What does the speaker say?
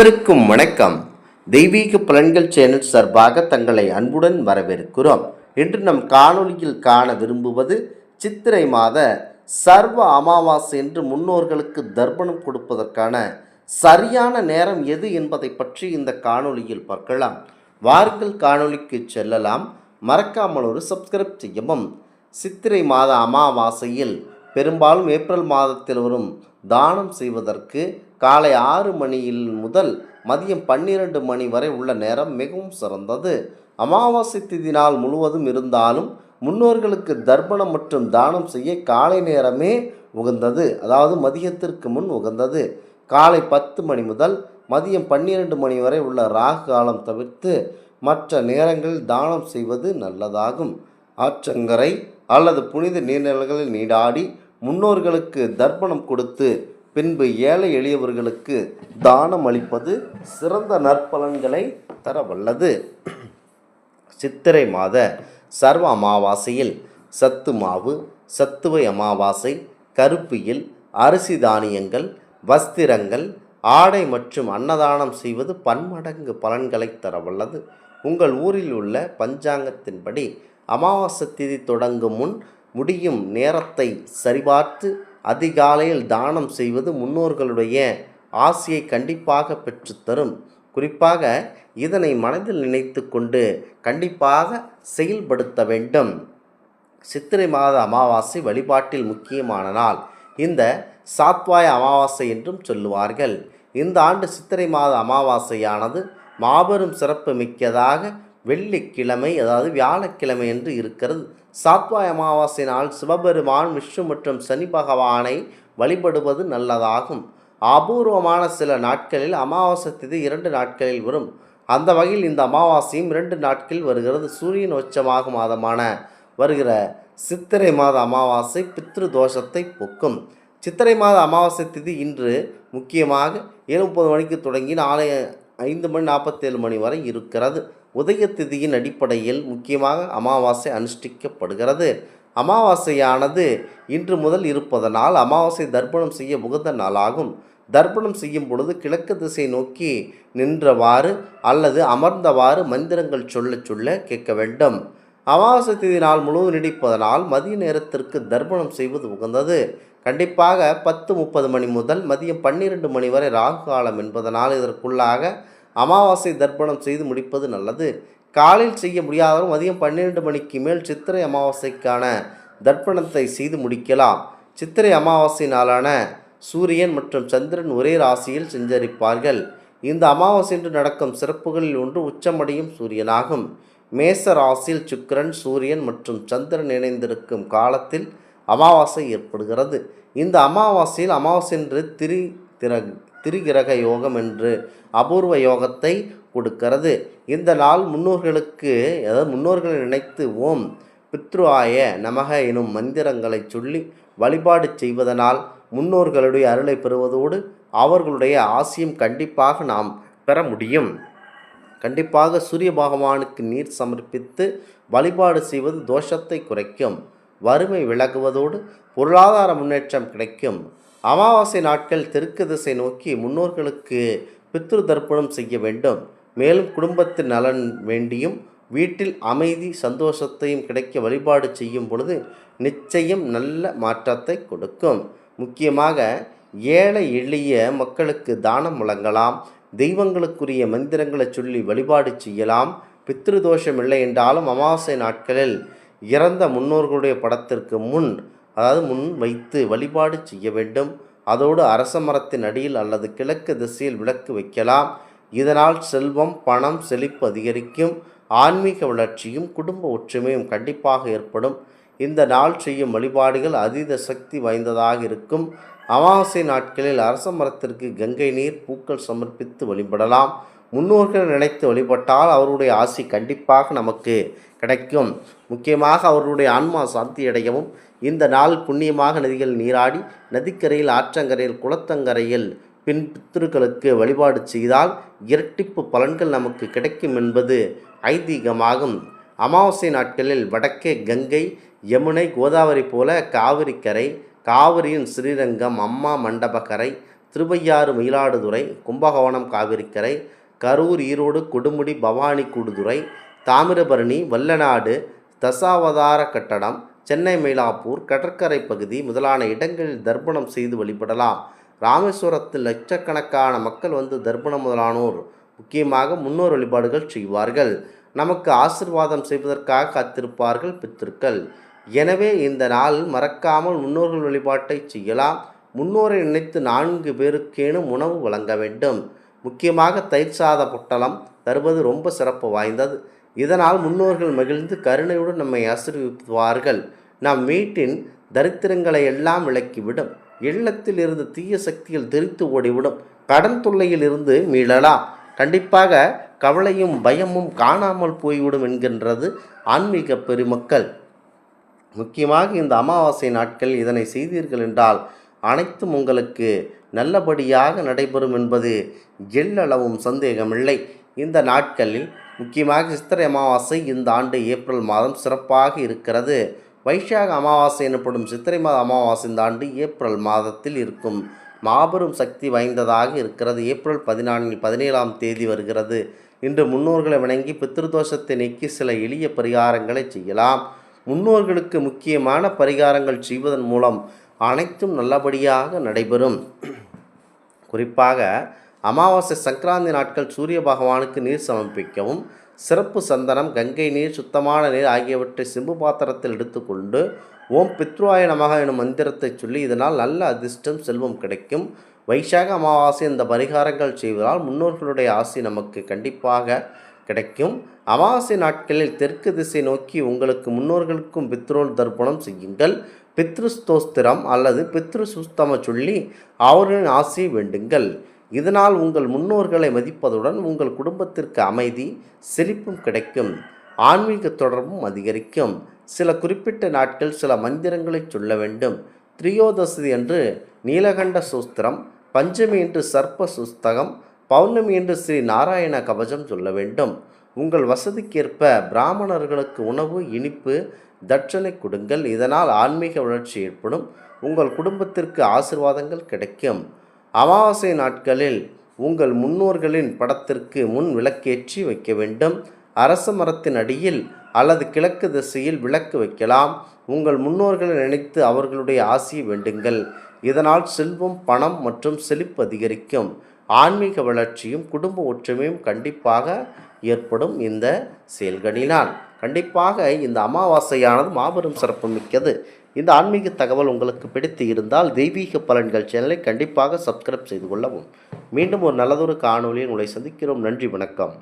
அனைவருக்கும் வணக்கம். தெய்வீக பலன்கள் சேனல் சார்பாக தங்களை அன்புடன் வரவேற்கிறோம். இன்று நம் காணொளியில் காண விரும்புவது சித்திரை மாத சர்வ அமாவாசை என்று முன்னோர்களுக்கு தர்ப்பணம் கொடுப்பதற்கான சரியான நேரம் எது என்பதை பற்றி இந்த காணொளியில் பார்க்கலாம். வாருங்கள் காணொளிக்கு செல்லலாம். மறக்காமல் ஒரு சப்ஸ்கிரைப் செய்யவும். சித்திரை மாத அமாவாசையில் பெரும்பாலும் ஏப்ரல் மாதத்தில் வரும் தானம் செய்வதற்கு காலை 6 மணியில் முதல் மதியம் 12 மணி வரை உள்ள நேரம் மிகவும் சிறந்தது. அமாவாசை திதி நாள் முழுவதும் இருந்தாலும் முன்னோர்களுக்கு தர்ப்பணம் மற்றும் தானம் செய்ய காலை நேரமே உகந்தது, அதாவது மதியத்திற்கு முன் உகந்தது. காலை 10 மணி முதல் மதியம் 12 மணி வரை உள்ள ராகு காலம் தவிர்த்து மற்ற நேரங்களில் தானம் செய்வது நல்லதாகும். ஆற்றங்கரை அல்லது புனித நீர்நிலைகளில் நீராடி முன்னோர்களுக்கு தர்ப்பணம் கொடுத்து பின்பு ஏழை எளியவர்களுக்கு தானம் அளிப்பது சிறந்த நற்பலன்களை தர வல்லது. சித்திரை மாத சர்வ அமாவாசையில் சத்து மாவு, சத்துவை அமாவாசை, கருப்பியில் அரிசி தானியங்கள், வஸ்திரங்கள், ஆடை மற்றும் அன்னதானம் செய்வது பன்மடங்கு பலன்களை தர வல்லது. உங்கள் ஊரில் உள்ள பஞ்சாங்கத்தின்படி அமாவாசை திதி தொடங்கும் முன் முடியும் நேரத்தை சரிபார்த்து அதிகாலையில் தானம் செய்வது முன்னோர்களுடைய ஆசையை கண்டிப்பாக பெற்றுத்தரும். குறிப்பாக இதனை மனதில் நினைத்து கொண்டு கண்டிப்பாக செயல்படுத்த வேண்டும். சித்திரை மாத அமாவாசை வழிபாட்டில் முக்கியமான நாள். இந்த சாத்வாய அமாவாசை என்றும் சொல்லுவார்கள். இந்த ஆண்டு சித்திரை மாத அமாவாசையானது மாபெரும் சிறப்பு மிக்கதாக வெள்ளிக்கிழமை, அதாவது வியாழக்கிழமை என்று இருக்கிறது. சாத்வாய் அமாவாசை நாள் சிவபெருமான், விஷ்ணு மற்றும் சனி பகவானை வழிபடுவது நல்லதாகும். அபூர்வமான சில நாட்களில் அமாவாசை திதி 2 நாட்களில் வரும். அந்த வகையில் இந்த அமாவாசையும் 2 நாட்களில் வருகிறது. சூரியன் உச்சமாகும் மாதமான வருகிற சித்திரை மாத அமாவாசை பித்ரு தோஷத்தை போக்கும். சித்திரை மாத அமாவாசை திதி இன்று முக்கியமாக 7:30 மணிக்கு தொடங்கி நாளை 5:47 மணி வரை இருக்கிறது. உதய திதியின் அடிப்படையில் முக்கியமாக அமாவாசை அனுஷ்டிக்கப்படுகிறது. அமாவாசையானது இன்று முதல் இருப்பதனால் அமாவாசை தர்ப்பணம் செய்ய உகந்த நாளாகும். தர்ப்பணம் செய்யும் பொழுது கிழக்கு திசை நோக்கி நின்றவாறு அல்லது அமர்ந்தவாறு மந்திரங்கள் சொல்ல சொல்ல கேட்க வேண்டும். அமாவாசை திதி நாள் முழுவதும் நீடிப்பதனால் மதிய நேரத்திற்கு தர்ப்பணம் செய்வது உகந்தது. கண்டிப்பாக 10:30 மணி முதல் மதியம் 12 மணி வரை ராகு காலம் என்பதனால் இதற்குள்ளாக அமாவாசை தர்ப்பணம் செய்து முடிப்பது நல்லது. காலையில் செய்ய முடியாதவரும் மதியம் 12 மணிக்கு மேல் சித்திரை அமாவாசைக்கான தர்ப்பணத்தை செய்து முடிக்கலாம். சித்திரை அமாவாசை நாளான சூரியன் மற்றும் சந்திரன் ஒரே ராசியில் சஞ்சரிப்பார்கள். இந்த அமாவாசை என்று நடக்கும் சிறப்புகளில் ஒன்று உச்சமடையும் சூரியனாகும். மேச ராசியில் சுக்கிரன், சூரியன் மற்றும் சந்திரன் இணைந்திருக்கும் காலத்தில் அமாவாசை ஏற்படுகிறது. இந்த அமாவாசையில் அமாவாசை என்று திரிகிரக யோகம் என்று அபூர்வ யோகத்தை கொடுக்கிறது. இந்த நாள் முன்னோர்களை நினைத்து ஓம் பித்ருஆய நமக எனும் மந்திரங்களை சொல்லி வழிபாடு செய்வதனால் முன்னோர்களுடைய அருளை பெறுவதோடு அவர்களுடைய ஆசையும் கண்டிப்பாக நாம் பெற முடியும். கண்டிப்பாக சூரிய பகவானுக்கு நீர் சமர்ப்பித்து வழிபாடு செய்வது தோஷத்தை குறைக்கும், வறுமை விலகுவதோடு பொருளாதார முன்னேற்றம் கிடைக்கும். அமாவாசை நாட்கள் தெற்கு திசை நோக்கி முன்னோர்களுக்கு பித்ரு தர்ப்பணம் செய்ய வேண்டும். மேலும் குடும்பத்தின் நலன் வேண்டியும் வீட்டில் அமைதி சந்தோஷத்தையும் கிடைக்க வழிபாடு செய்யும் பொழுது நிச்சயம் நல்ல மாற்றத்தை கொடுக்கும். முக்கியமாக ஏழை எளிய மக்களுக்கு தானம் வழங்கலாம். தெய்வங்களுக்குரிய மந்திரங்களை சொல்லி வழிபாடு செய்யலாம். பித்ரு தோஷம் இல்லை என்றாலும் அமாவாசை நாட்களில் இறந்த முன்னோர்களுடைய படத்திற்கு முன் வைத்து வழிபாடு செய்ய வேண்டும். அதோடு அரச மரத்தின் அடியில் அல்லது கிழக்கு திசையில் விளக்கு வைக்கலாம். இதனால் செல்வம், பணம், செழிப்பு அதிகரிக்கும். ஆன்மீக வளர்ச்சியும் குடும்ப ஒற்றுமையும் கண்டிப்பாக ஏற்படும். இந்த நாள் செய்யும் வழிபாடுகள் அதீத சக்தி வாய்ந்ததாக இருக்கும். அமாவாசை நாட்களில் அரச மரத்திற்கு கங்கை நீர், பூக்கள் சமர்ப்பித்து வழிபடலாம். முன்னோர்கள் நினைத்து வழிபட்டால் அவருடைய ஆசி கண்டிப்பாக நமக்கு கிடைக்கும். முக்கியமாக அவர்களுடைய ஆன்மா சாந்தி அடையவும் இந்த நாள் புண்ணியமாக நதிகள் நீராடி நதிக்கரையில், ஆற்றங்கரையில், குளத்தங்கரையில் பித்ருக்களுக்கு வழிபாடு செய்தால் இரட்டிப்பு பலன்கள் நமக்கு கிடைக்கும் என்பது ஐதீகமாகும். அமாவாசை நாட்களில் வடக்கே கங்கை, யமுனை, கோதாவரி போல காவிரி கரை, காவிரியின் ஸ்ரீரங்கம், அம்மா மண்டபக்கரை, திருவையாறு மயிலாடுதுறை, கும்பகோணம் காவிரிக்கரை, கரூர் ஈரோடு கொடுமுடி பவானி கூடுதுறை, தாமிரபரணி வல்லநாடு தசாவதார கட்டடம், சென்னை மயிலாப்பூர் கடற்கரை பகுதி முதலான இடங்களில் தர்ப்பணம் செய்து வழிபடலாம். ராமேஸ்வரத்தில் லட்சக்கணக்கான மக்கள் வந்து தர்ப்பணம் முதலானோர் முக்கியமாக முன்னோர் வழிபாடுகள் செய்வார்கள். நமக்கு ஆசிர்வாதம் செய்வதற்காக காத்திருப்பார்கள் பித்திருக்கள். எனவே இந்த நாளில் மறக்காமல் முன்னோர்கள் வழிபாட்டை செய்யலாம். முன்னோரை நினைத்து 4 பேருக்கேனும் உணவு வழங்க வேண்டும். முக்கியமாக தயிர் சாத பொட்டலம் தருவது ரொம்ப சிறப்பு வாய்ந்தது. இதனால் முன்னோர்கள் மகிழ்ந்து கருணையுடன் நம்மை ஆசீர்வதிப்பார்கள். நம் வீட்டின் தரித்திரங்களை எல்லாம் விலக்கிவிடும். இல்லத்தில் இருந்து தீய சக்திகள் தெரித்து ஓடிவிடும். கடன் தொல்லையில் இருந்து மீளலாம். கண்டிப்பாக கவலையும் பயமும் காணாமல் போய்விடும் என்கின்றது ஆன்மீக பெருமக்கள். முக்கியமாக இந்த அமாவாசை நாட்கள் இதனை செய்தீர்கள் என்றால் அனைத்தும் உங்களுக்கு நல்லபடியாக நடைபெறும் என்பது எள்ளளவும் சந்தேகமில்லை. இந்த நாட்களில் முக்கியமாக சித்திரை அமாவாசை இந்த ஆண்டு ஏப்ரல் மாதம் சிறப்பாக இருக்கிறது. வைசாக அமாவாசை எனப்படும் சித்திரை மாத அமாவாசை இந்த ஆண்டு ஏப்ரல் மாதத்தில் இருக்கும். மாபெரும் சக்தி வாய்ந்ததாக இருக்கிறது. ஏப்ரல் 17ஆம் தேதி வருகிறது. இன்று முன்னோர்களை வணங்கி பித்ருதோஷத்தை நீக்கி சில எளிய பரிகாரங்களை செய்யலாம். முன்னோர்களுக்கு முக்கியமான பரிகாரங்கள் செய்வதன் மூலம் அனைத்தும் நல்லபடியாக நடைபெறும். குறிப்பாக அமாவாசை சங்கராந்தி நாட்கள் சூரிய பகவானுக்கு நீர் சமர்ப்பிக்கவும், சிறப்பு சந்தனம், கங்கை நீர், சுத்தமான நீர் ஆகியவற்றை செம்பு பாத்திரத்தில் எடுத்துக்கொண்டு ஓம் பித்ருவாய நமக எனும் மந்திரத்தை சொல்லி இதனால் நல்ல அதிர்ஷ்டம் செல்வம் கிடைக்கும். வைசாக அமாவாசை இந்த பரிகாரங்கள் செய்வதால் முன்னோர்களுடைய ஆசி நமக்கு கண்டிப்பாக கிடைக்கும். அமாவாசை நாட்களில் தெற்கு திசை நோக்கி உங்களுக்கு முன்னோர்களுக்கும் பித்ரோல் தர்ப்பணம் செய்யுங்கள். பித்ரு ஸ்தோஸ்திரம் அல்லது பித்ரு சுஸ்தம சொல்லி அவர்களின் ஆசையை வேண்டுங்கள். இதனால் உங்கள் முன்னோர்களை மதிப்பதுடன் உங்கள் குடும்பத்திற்கு அமைதி செழிப்பும் கிடைக்கும். ஆன்மீக தொடர்பும் அதிகரிக்கும். சில குறிப்பிட்ட நாட்கள் சில மந்திரங்களை சொல்ல வேண்டும். திரியோதசி என்று நீலகண்ட சூஸ்திரம், பஞ்சமி என்று சர்ப்ப சுஸ்தகம், பௌர்ணமி என்று ஸ்ரீ நாராயண கவசம் சொல்ல வேண்டும். உங்கள் வசதிக்கேற்ப பிராமணர்களுக்கு உணவு, இனிப்பு, தட்சணை கொடுங்கள். இதனால் ஆன்மீக வளர்ச்சி ஏற்படும். உங்கள் குடும்பத்திற்கு ஆசீர்வாதங்கள் கிடைக்கும். அமாவாசை நாட்களில் உங்கள் முன்னோர்களின் படத்திற்கு முன் விளக்கேற்றி வைக்க வேண்டும். அரச மரத்தின் அடியில் அல்லது கிழக்கு திசையில் விளக்கு வைக்கலாம். உங்கள் ஏற்புர்களை நினைத்து அவர்களுடைய ஆசியை வேண்டுங்கள். இதனால் செல்வம், பணம் மற்றும் செழிப்பு அதிகரிக்கும். ஆன்மீக வளர்ச்சியும் குடும்ப ஒற்றுமையும் கண்டிப்பாக ஏற்படும். இந்த செயல்களினால் கண்டிப்பாக இந்த அமாவாசையானது மாபெரும் சிறப்பு மிக்கது. இந்த ஆன்மீக தகவல் உங்களுக்கு பிடித்து இருந்தால் தெய்வீக பலன்கள் சேனலை கண்டிப்பாக சப்ஸ்கிரைப் செய்து கொள்ளவும். மீண்டும் ஒரு நல்லதொரு காணொலியில் உங்களை சந்திக்கிறோம். நன்றி, வணக்கம்.